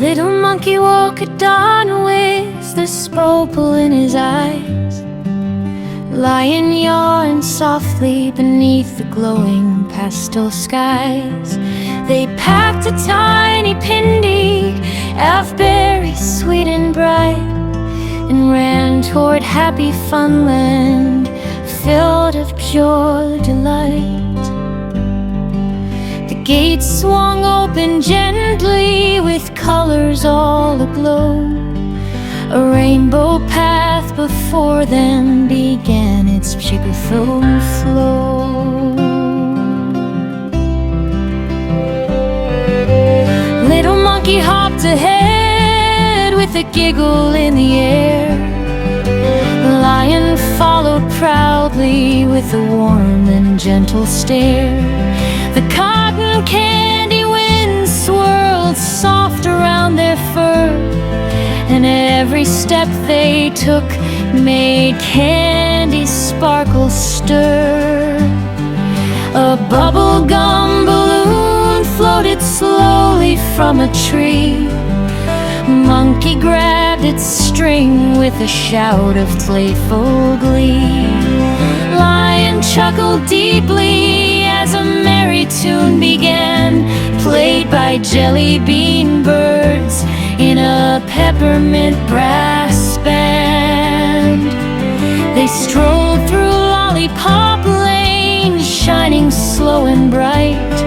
Little monkey woke at dawn with the purple in his eyes. Lion yawned softly beneath the glowing pastel skies. They packed a tiny pindy of berries sweet and bright, and ran toward Happy Funland, filled of pure delight. The gates swung open gently with colors all aglow. A rainbow path before them began its cheerful flow. Little monkey hopped ahead with a giggle in the air. The lion followed proudly with a warm and gentle stare. The cotton candy wind swirled soft around their fur, and every step they took made candy sparkles stir. A bubblegum balloon floated slowly from a tree. Monkey grabbed its string with a shout of playful glee. Lion chuckled deeply as a merry tune began, played by jelly bean birds in a peppermint brass band. They strolled through lollipop lane, shining slow and bright,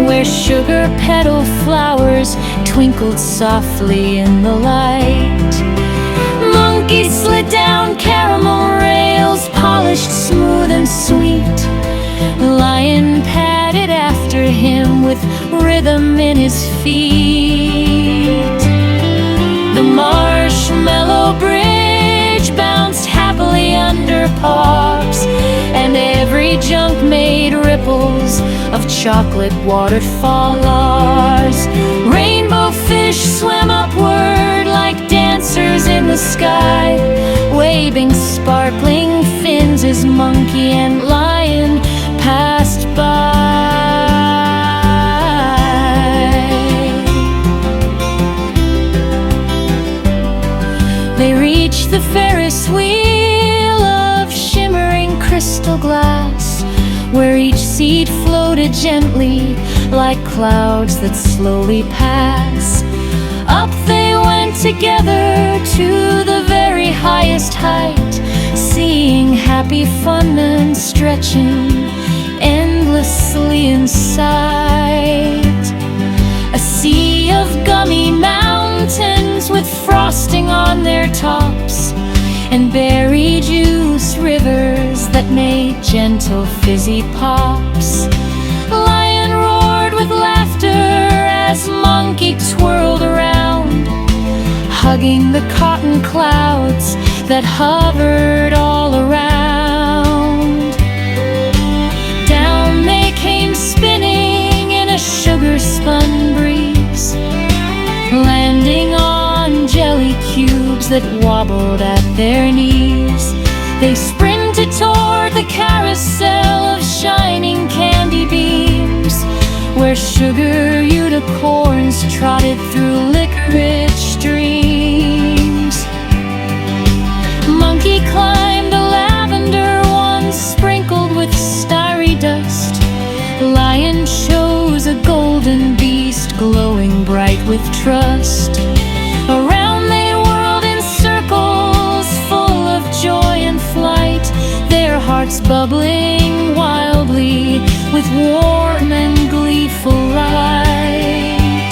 where sugar petal flowers twinkled softly in the light. Monkey slid down caramel rails, polished smooth and sweet. Lion padded after him with rhythm in his feet. The marshmallow bridge bounced happily under pops, and every jump made ripples of chocolate waterfalls. Rainbow fish swam upward like dancers in the sky, waving sparkling fins as monkey and lion passed by. They reached the Ferris wheel of shimmering crystal glass, where each seat floated gently like clouds that slowly pass. Up they went together to the very highest height, seeing Happy Funland stretching endlessly in sight. A sea of gummy mountains with frosting on their tops, and berry juice rivers that made gentle fizzy pops. Lion roared with laughter as monkey twirled around, hugging the cotton clouds that hovered all around. Down they came spinning in a sugar-spun breeze, landing on jelly cubes that wobbled at their knees. They sprinted toward the carousel of shining candy beams, where sugar unicorns trotted through liquid streams. Monkey climbed a lavender one sprinkled with starry dust. Lion chose a golden beast glowing bright with trust. Around they whirled in circles full of joy and flight, their hearts bubbling wildly with warm and gleeful light.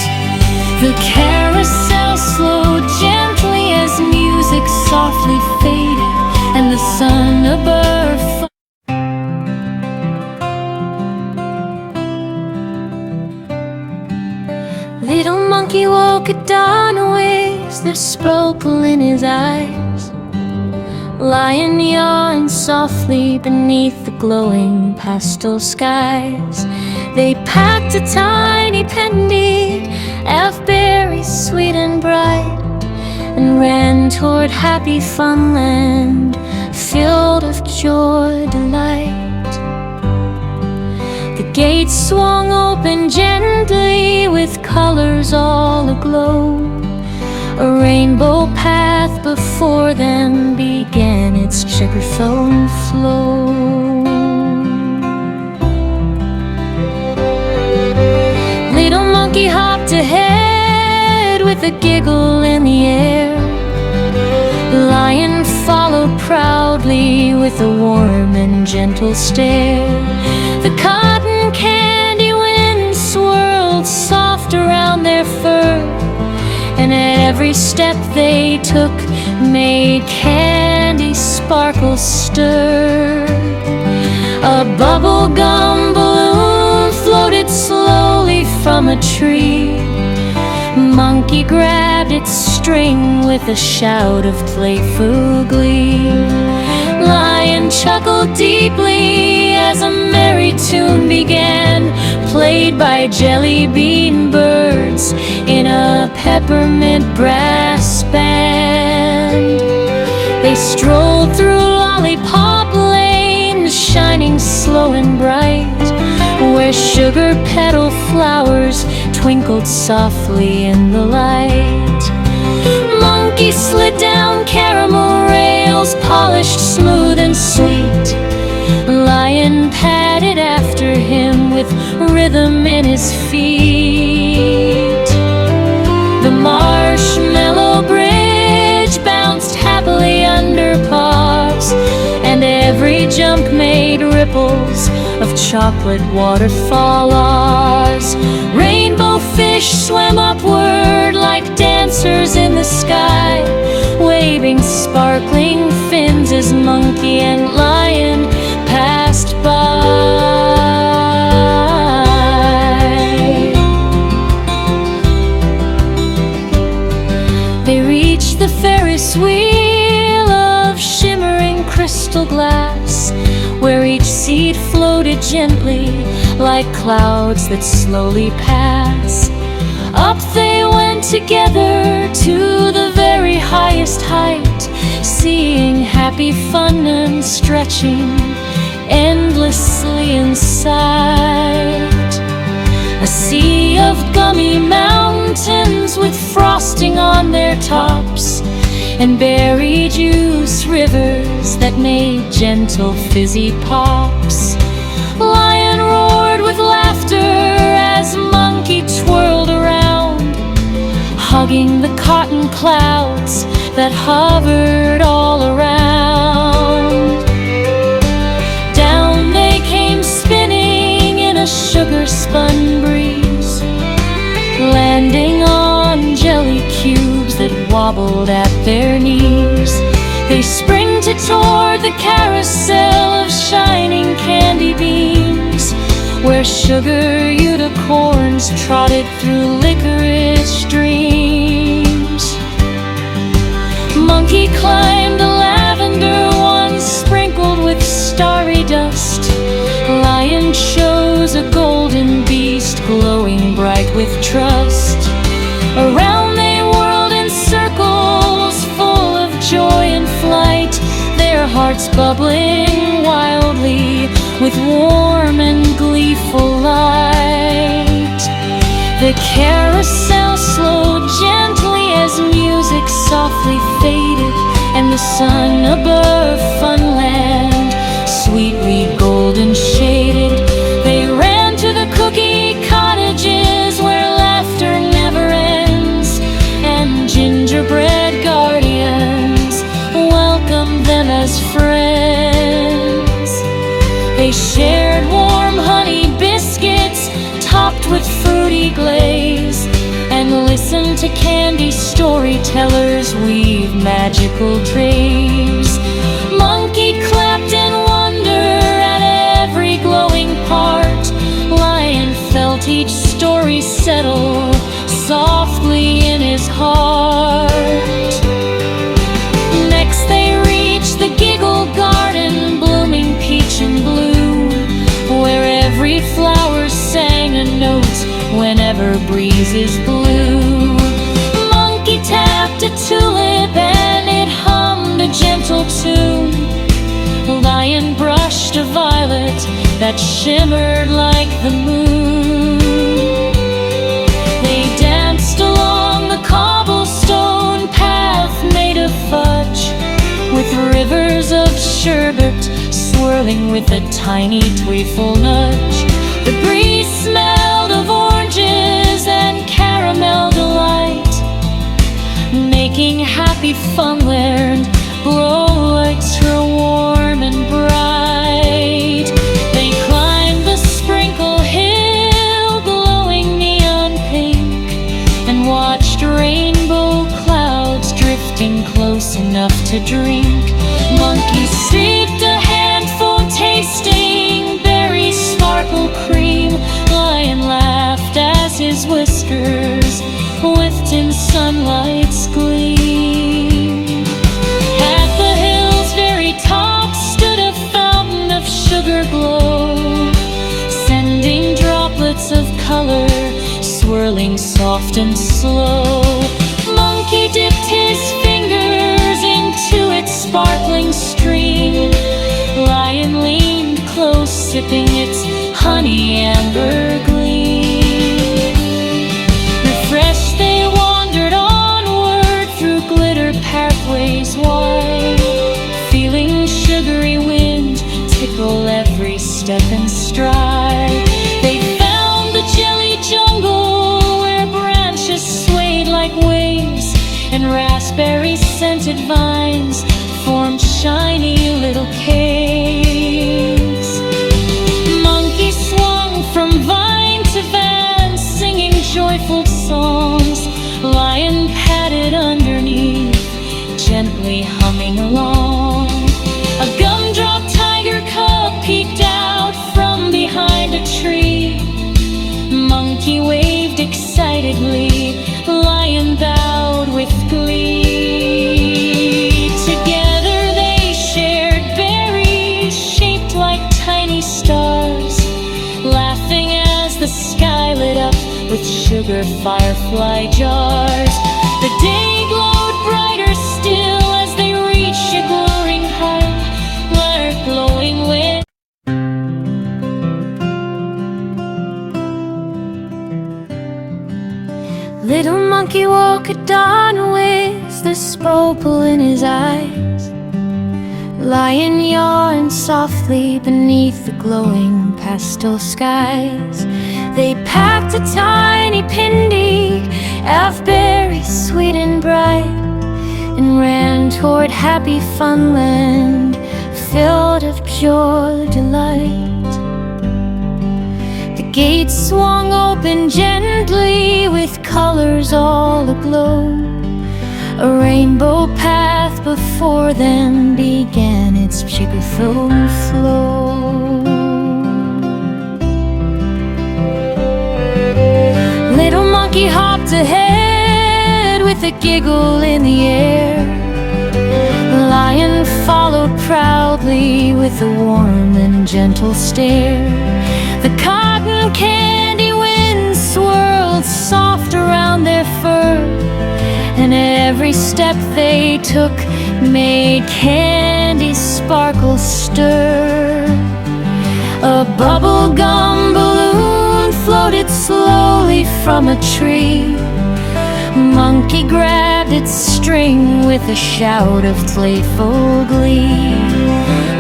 The carousel slowed gently as music softly faded, and the sun above Little monkey woke at dawn with the purple in his eyes. Lion yawned softly beneath the glowing pastel skies. They packed a tiny pendy of berries sweet and bright, and ran toward Happy Funland, filled of pure delight. The gates swung open gently with colors all aglow. A rainbow path before them began its checkered flow. Little monkey hopped ahead with a giggle in the air. Lion followed proudly with a warm and gentle stare. The cotton candy wind swirled soft around their fur, and at every step they took made candy sparkles stir. A bubblegum balloon floated slowly from a tree. Monkey grabbed its string with a shout of playful glee. Lion chuckled deeply as a merry tune began, played by jelly bean birds in a peppermint brass band. They strolled through lollipop lanes, shining slow and bright, where sugar petal flowers twinkled softly in the light. Monkey slid down caramel rails, polished smooth and sweet. Lion padded after him with rhythm in his feet. The marshmallow bridge bounced happily under paws, and every jump made ripples of chocolate waterfalls. Rainbow fish swam upward like dancers in the sky, waving sparkling fins as monkey and lion passed by. They reached the Ferris wheel of shimmering crystal glass, where each seat floated gently like clouds that slowly pass. Up they went together to the very highest height, seeing Happy Funland stretching endlessly in sight. A sea of gummy mountains with frosting on their tops, and berry juice rivers that made gentle fizzy pops. Lion roared with laughter as monkey twirled around, hugging the cotton clouds that hovered all around. Down they came spinning in a sugar-spun breeze, landing on jelly cubes that wobbled at their knees. They sprinted toward the carousel of shining candy beans, where sugar unicorns trotted through licorice dreams. Monkey climbed a lavender one sprinkled with starry dust. Lion chose a golden beast glowing bright with trust. Around they whirled in circles full of joy and flight, their hearts bubbling wildly with warm and gleeful light. The carousel slowed gently as music softly faded, and the sun above Funland sweetly golden shaded. They ran to the cookie cottages where laughter never ends, and gingerbread guardians welcomed them as friends. They shared warm honey biscuits topped with fruity glaze, and listened to candy storytellers weave magical trays. Monkey clapped in wonder at every glowing part. Lion felt each story settle softly in his heart. Next they reached the giggle garden, blooming peach and blue, where every flower sang a note whenever breezes blew. Monkey tapped a tulip and it hummed a gentle tune. Lion brushed a violet that shimmered like the moon. They danced along the cobblestone sherbet, swirling with a tiny playful nudge. The breeze smelled of oranges and caramel delight, making Happy Funland glow extra warm and bright. They climbed the sprinkle hill, glowing neon pink, and watched rainbow clouds drifting close enough to drink. Monkey sipped a handful, tasting berry sparkle cream. Lion laughed as his whiskers whiffed in sunlight's gleam. At the hill's very top stood a fountain of sugar glow, sending droplets of color swirling soft and slow. Monkey dipped his fingers into its sparkling stream. Lion leaned close, sipping its honey amber gleam. Refreshed, they wandered onward through glitter pathways wide, feeling sugary wind tickle every step and stride. They found the jelly jungle where branches swayed like waves, and raspberry-scented vines formed shiny little caves. Monkey swung from vine to van, singing joyful songs. Lion padded underneath, gently humming along. A gumdrop tiger cub peeked out from behind a tree. Monkey waved excitedly, Lion bowed with glee. Together they shared berries shaped like tiny stars, laughing as the sky lit up with sugar firefly jars. The day glowed brighter still as they reached a glowing height, where glowing with Little monkey woke at dawn with the spopal in his eyes. Lion yawned softly beneath the glowing pastel skies. They packed a tiny pindi of berries sweet and bright, and ran toward Happy Funland, filled of pure delight. The gate swung open gently with colors all aglow. A rainbow path before them began its sugar-filled flow. Little monkey hopped ahead with a giggle in the air. Lion followed proudly with a warm and gentle stare. The cotton candy wind swirled soft around their fur, and every step they took made candy sparkle stir. A bubblegum balloon floated slowly from a tree. Monkey grabbed its string with a shout of playful glee.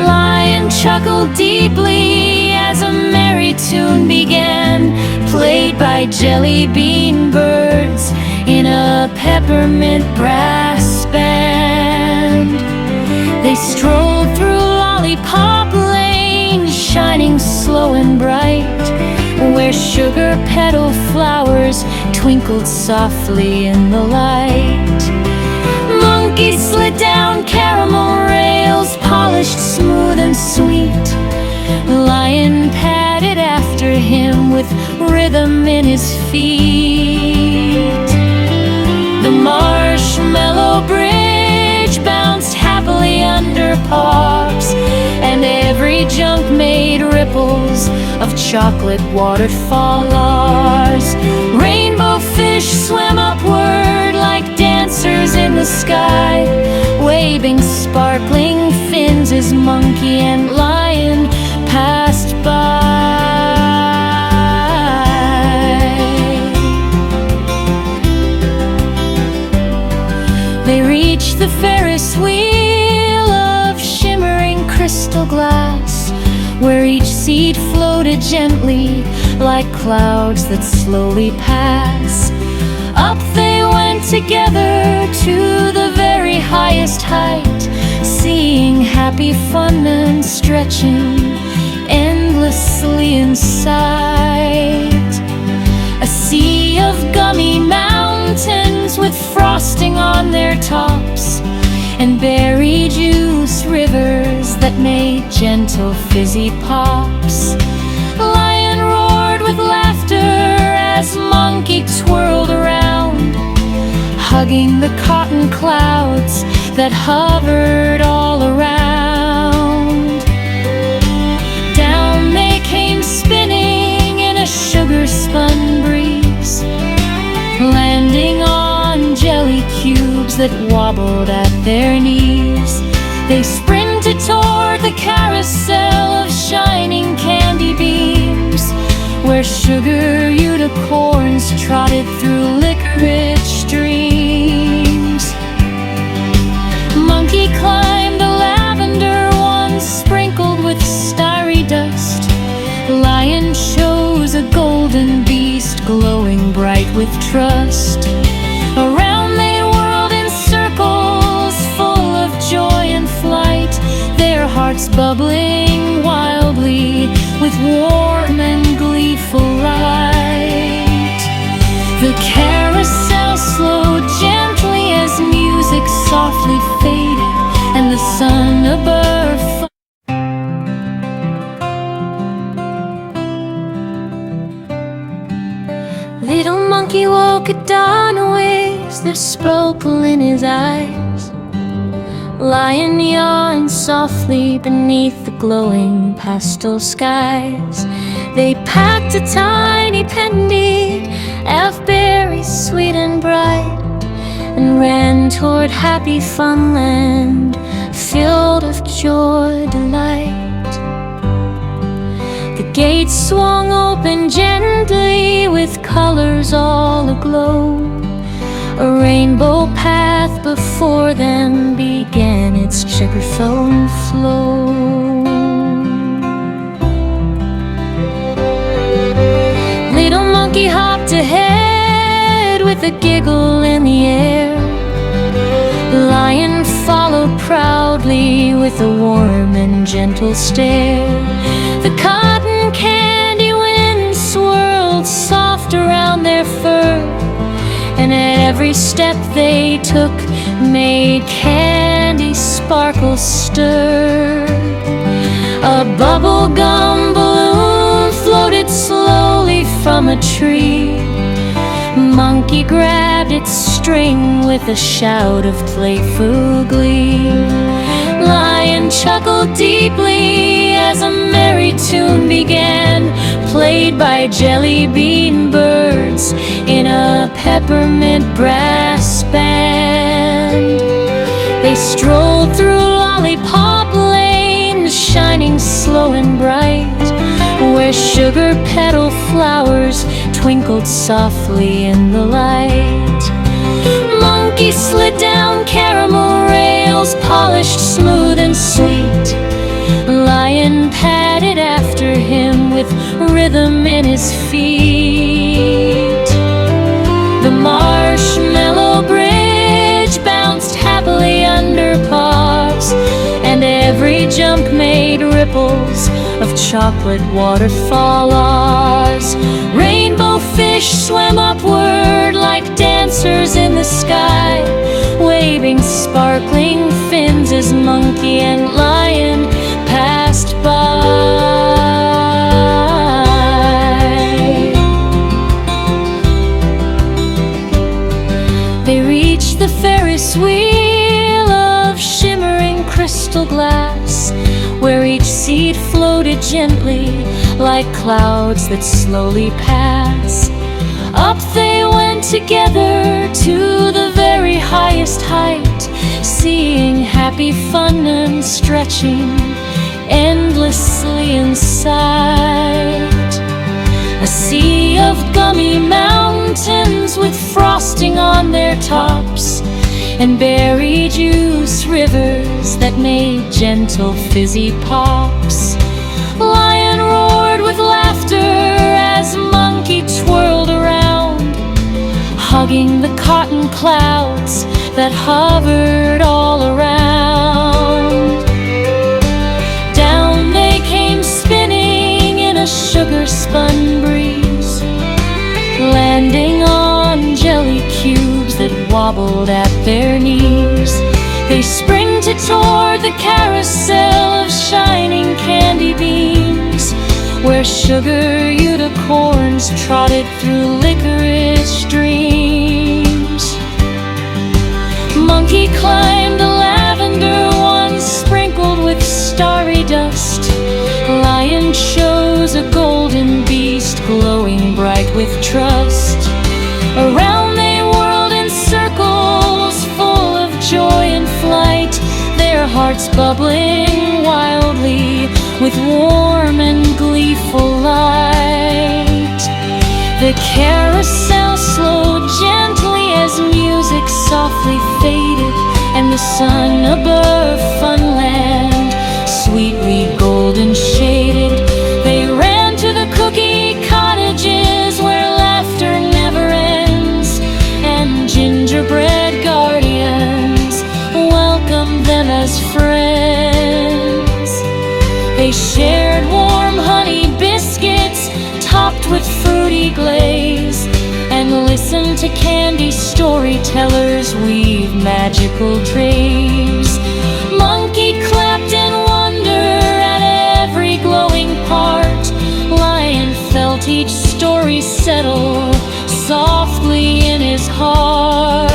Lion chuckled deeply as a merry tune began, played by jelly bean birds in a peppermint brass band. They strolled through lollipop lane, shining slow and bright, where sugar petal flowers twinkled softly in the light. Monkey slid down caramel rails, polished smooth and sweet. Lion padded after him with rhythm in his feet. The marshmallow bridge bounced happily under pops, and every jump made ripples of chocolate waterfalls. Rainbow fish swam upward like dancers in the sky, waving sparkling fins as monkey and lion passed by. They reached the Ferris wheel of shimmering crystal crystal glass, where each seed floated gently like clouds that slowly pass. Up they went together to the very highest height, seeing Happy Funland stretching endlessly in sight. A sea of gummy mountains with frosting on their tops, and berry juice rivers that made gentle fizzy pops. Lion roared with laughter as monkey twirled around, hugging the cotton clouds that hovered all around. Down they came spinning in a sugar-spun breeze, landing on jelly cubes that wobbled at their knees. They sprinted toward the carousel of shining candy beams, where sugar unicorns trotted through liquor-rich streams. Monkey climbed a lavender one sprinkled with starry dust. Lion chose a golden beast glowing bright with trust. Around they whirled in circles full of joy and flight, their hearts bubbling wildly with warm and gleeful light. The carousel slowed gently as music softly faded, and the sun above Little monkey woke at dawn with the sparkle in his eyes. Lion yawned softly beneath the glowing pastel skies. They packed a tiny pendy, elfberries sweet and bright, and ran toward Happy Funland, filled of joy delight. The gates swung open gently with colors all aglow. A rainbow path before them began its sugar-filled flow. Little monkey hopped ahead with a giggle in the air. Lion followed proudly with a warm and gentle stare. The cotton candy wind swirled soft around their fur, and at every step they took made candy sparkles stir. A bubblegum balloon floated slowly from a tree. Monkey grabbed its string with a shout of playful glee. Lion chuckled deeply as a merry tune began, played by jelly bean birds in a peppermint brass band. They strolled through lollipop lanes, shining slow and bright, where sugar petal flowers twinkled softly in the light. Monkey slid down caramel rails, polished smooth and sweet. Lion padded after him with rhythm in his feet. The marshmallow bridge bounced happily under paws, and every jump made ripples of chocolate waterfalls. Rainbow fish swam upward like dancers in the sky, waving sparkling fins as monkey and lion passed by. They reached the Ferris wheel of shimmering crystal glass, where each seed floated gently like clouds that slowly pass. Up they went together to the very highest height, seeing Happy Funland stretching endlessly in sight. A sea of gummy mountains with frosting on their tops, and berry juice rivers that made gentle fizzy pops. Lion roared with laughter as monkey twirled around, hugging the cotton clouds that hovered all around. Down they came spinning in a sugar-spun breeze, landing on jelly cubes that wobbled at their knees. They sprinted toward the carousel of shining candy beans, where sugar unicorns trotted through licorice dreams. Monkey climbed a lavender one sprinkled with starry dust. Lion chose a golden beast glowing bright with trust. Around they whirled in circles full of joy and flight, their hearts bubbling wildly with warm and gleeful light. The carousel slowed gently as music softly faded, and the sun above Funland sweetly golden shaded. They ran to the cookie cottages where laughter never ends, and gingerbread guardians welcomed them as friends. They shared warm honey biscuits topped with fruity glaze, and listened to candy storytellers weave magical trays. Monkey clapped in wonder at every glowing part. Lion felt each story settle softly in his heart.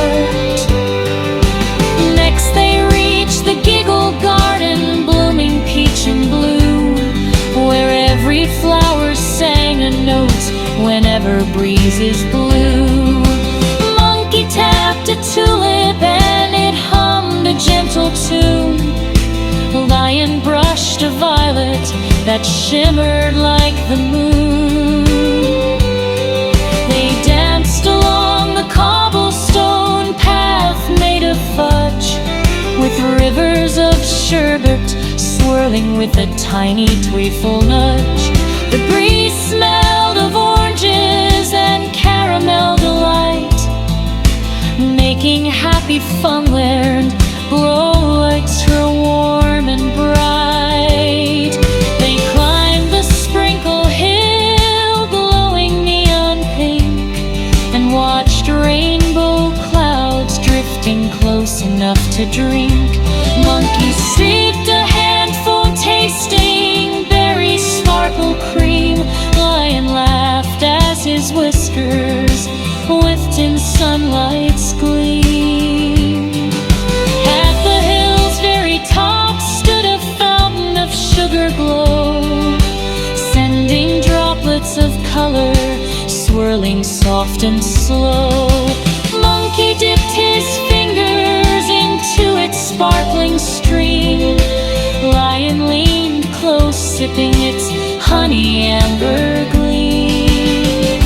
Next they reached the giggle garden, blooming peach and blue, where every flower sang a note whenever breezes blew. Monkey tapped a tulip and it hummed a gentle tune. Lion brushed a violet that shimmered like the moon. They danced along the cobblestone path made of fudge, with rivers of sherbet swirling with a tiny tweeful nudge. The breeze smelled of oranges and caramel delight, making Happy Funland glow extra warm and bright. They climbed the sprinkle hill glowing neon pink, and watched rainbow clouds drifting close enough to drink. Monkey sipped a handful tasting berry sparkle cream. Lion laughed as his whiskers whiffed in sunlight's gleam. At the hill's very top stood a fountain of sugar glow, sending droplets of color swirling soft and slow. Monkey dipped his fingers into its sparkling stream. Lion leaned close, sipping its honey amber gleam.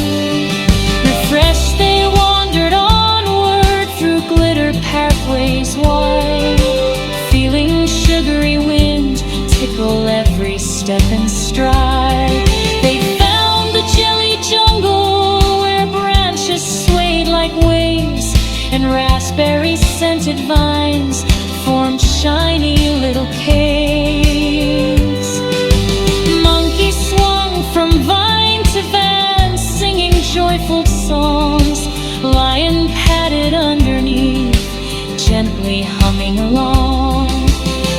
Refreshed they wandered onward through glitter pathways wide, feeling sugary wind tickle every step and stride. They found the jelly jungle where branches swayed like waves, and raspberry-scented vines formed shiny little caves. Monkey swung from vine to van, singing joyful songs. Lion padded underneath, gently humming along.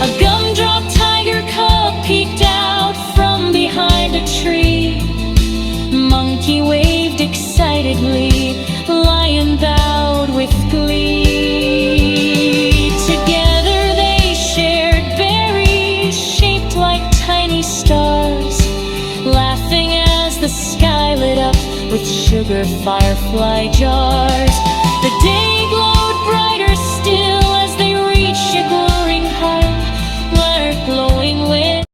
A gumdrop tiger cub peeked out from behind a tree. Monkey waved excitedly, Lion bowed with glee. Together they shared berries shaped like tiny stars, laughing as the sky lit up with sugar firefly jars. The day glowed